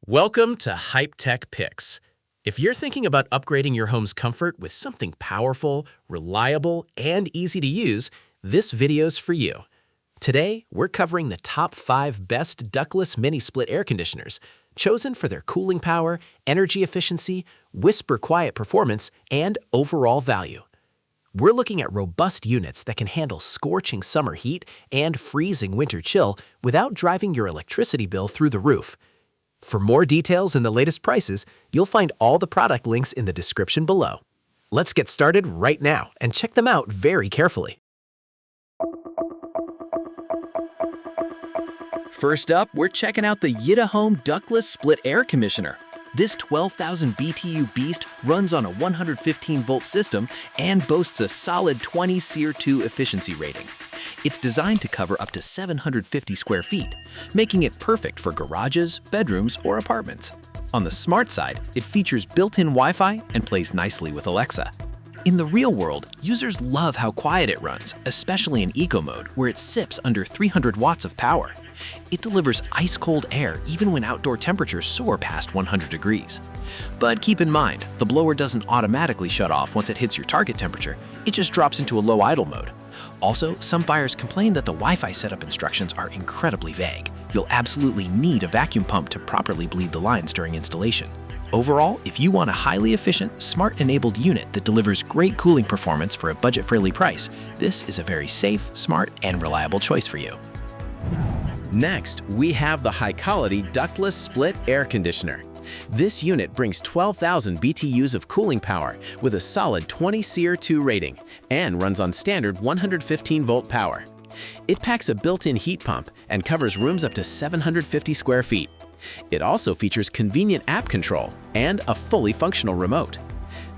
Welcome to Hype Tech Picks. If you're thinking about upgrading your home's comfort with something powerful, reliable, and easy to use, this video's for you. Today, we're covering the top 5 best ductless mini-split air conditioners, chosen for their cooling power, energy efficiency, whisper-quiet performance, and overall value. We're looking at robust units that can handle scorching summer heat and freezing winter chill without driving your electricity bill through the roof. For more details and the latest prices, you'll find all the product links in the description below. Let's get started right now and check them out very carefully. First up, we're checking out the YITAHOME Ductless Split Air Conditioner. This 12,000 BTU beast runs on a 115-volt system and boasts a solid 20 SEER2 efficiency rating. It's designed to cover up to 750 square feet, making it perfect for garages, bedrooms, or apartments. On the smart side, it features built-in Wi-Fi and plays nicely with Alexa. In the real world, users love how quiet it runs, especially in eco mode, where it sips under 300 watts of power. It delivers ice-cold air even when outdoor temperatures soar past 100 degrees. But keep in mind, the blower doesn't automatically shut off once it hits your target temperature, it just drops into a low idle mode. Also, some buyers complain that the Wi-Fi setup instructions are incredibly vague. You'll absolutely need a vacuum pump to properly bleed the lines during installation. Overall, if you want a highly efficient, smart-enabled unit that delivers great cooling performance for a budget-friendly price, this is a very safe, smart, and reliable choice for you. Next, we have the Hykolity Ductless Split Air Conditioner. This unit brings 12,000 BTUs of cooling power with a solid 20 SEER2 rating and runs on standard 115-volt power. It packs a built-in heat pump and covers rooms up to 750 square feet. It also features convenient app control and a fully functional remote.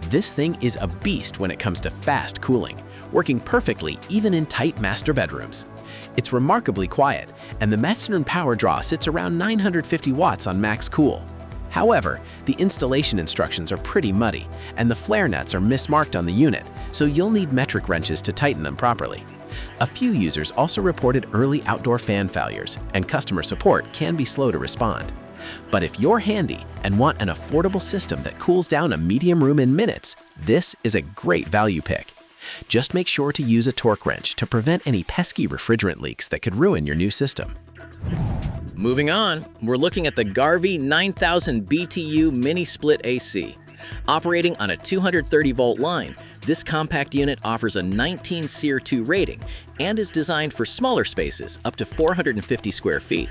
This thing is a beast when it comes to fast cooling, working perfectly even in tight master bedrooms. It's remarkably quiet, and the maximum power draw sits around 950 watts on max cool. However, the installation instructions are pretty muddy, and the flare nuts are mismarked on the unit, so you'll need metric wrenches to tighten them properly. A few users also reported early outdoor fan failures, and customer support can be slow to respond. But if you're handy and want an affordable system that cools down a medium room in minutes, this is a great value pick. Just make sure to use a torque wrench to prevent any pesky refrigerant leaks that could ruin your new system. Moving on, we're looking at the Garvee 9000 BTU Mini-Split AC. Operating on a 230-volt line, this compact unit offers a 19 SEER2 rating and is designed for smaller spaces up to 450 square feet.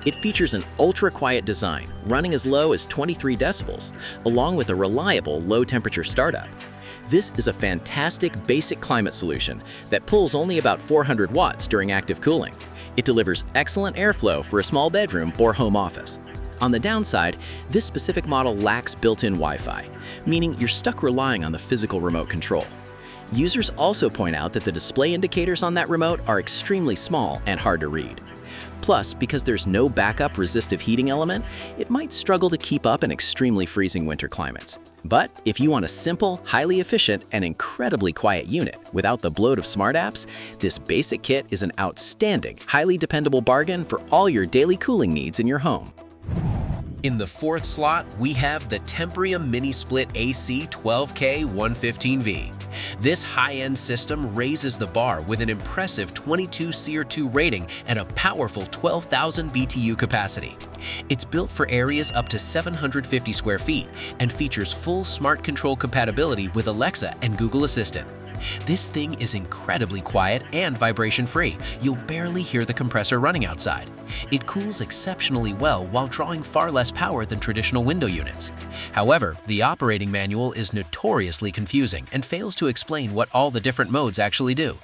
It features an ultra-quiet design, running as low as 23 decibels, along with a reliable low-temperature startup. This is a fantastic basic climate solution that pulls only about 400 watts during active cooling. It delivers excellent airflow for a small bedroom or home office. On the downside, this specific model lacks built-in Wi-Fi, meaning you're stuck relying on the physical remote control. Users also point out that the display indicators on that remote are extremely small and hard to read. Plus, because there's no backup resistive heating element, it might struggle to keep up in extremely freezing winter climates. But if you want a simple, highly efficient, and incredibly quiet unit without the bloat of smart apps, this basic kit is an outstanding, highly dependable bargain for all your daily cooling needs in your home. In the fourth slot, we have the Temprium Mini-Split AC 12K 115V. This high-end system raises the bar with an impressive 22 SEER2 rating and a powerful 12,000 BTU capacity. It's built for areas up to 750 square feet and features full smart control compatibility with Alexa and Google Assistant. This thing is incredibly quiet and vibration-free. You'll barely hear the compressor running outside. It cools exceptionally well while drawing far less power than traditional window units. However, the operating manual is notoriously confusing and fails to explain what all the different modes actually do.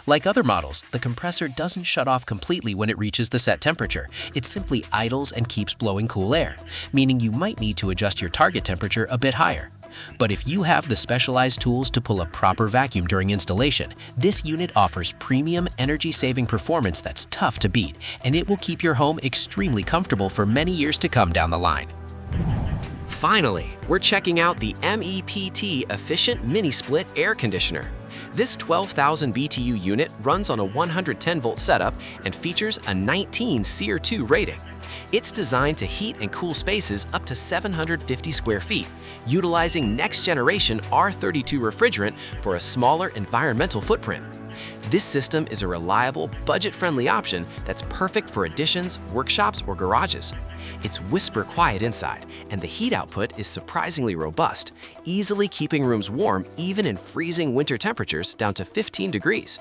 Like other models, the compressor doesn't shut off completely when it reaches the set temperature. It simply idles and keeps blowing cool air, meaning you might need to adjust your target temperature a bit higher. But if you have the specialized tools to pull a proper vacuum during installation, this unit offers premium energy-saving performance that's tough to beat, and it will keep your home extremely comfortable for many years to come down the line. Finally, we're checking out the MEPTY Efficient Mini-Split Air Conditioner. This 12,000 BTU unit runs on a 110-volt setup and features a 19 SEER2 rating. It's designed to heat and cool spaces up to 750 square feet, utilizing next-generation R32 refrigerant for a smaller environmental footprint. This system is a reliable, budget-friendly option that's perfect for additions, workshops, or garages. It's whisper quiet inside, and the heat output is surprisingly robust, easily keeping rooms warm even in freezing winter temperatures down to 15 degrees.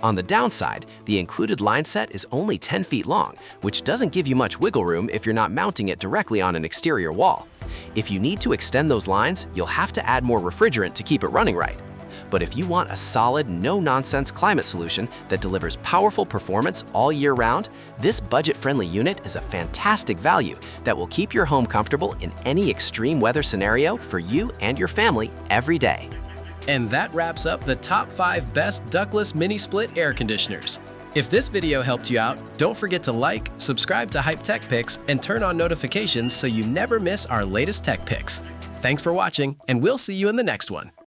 On the downside, the included line set is only 10 feet long, which doesn't give you much wiggle room if you're not mounting it directly on an exterior wall. If you need to extend those lines, you'll have to add more refrigerant to keep it running right. But if you want a solid, no-nonsense climate solution that delivers powerful performance all year round, this budget-friendly unit is a fantastic value that will keep your home comfortable in any extreme weather scenario for you and your family every day. And that wraps up the top 5 best ductless mini-split air conditioners. If this video helped you out, don't forget to like, subscribe to Hype Tech Picks, and turn on notifications so you never miss our latest tech picks. Thanks for watching, and we'll see you in the next one.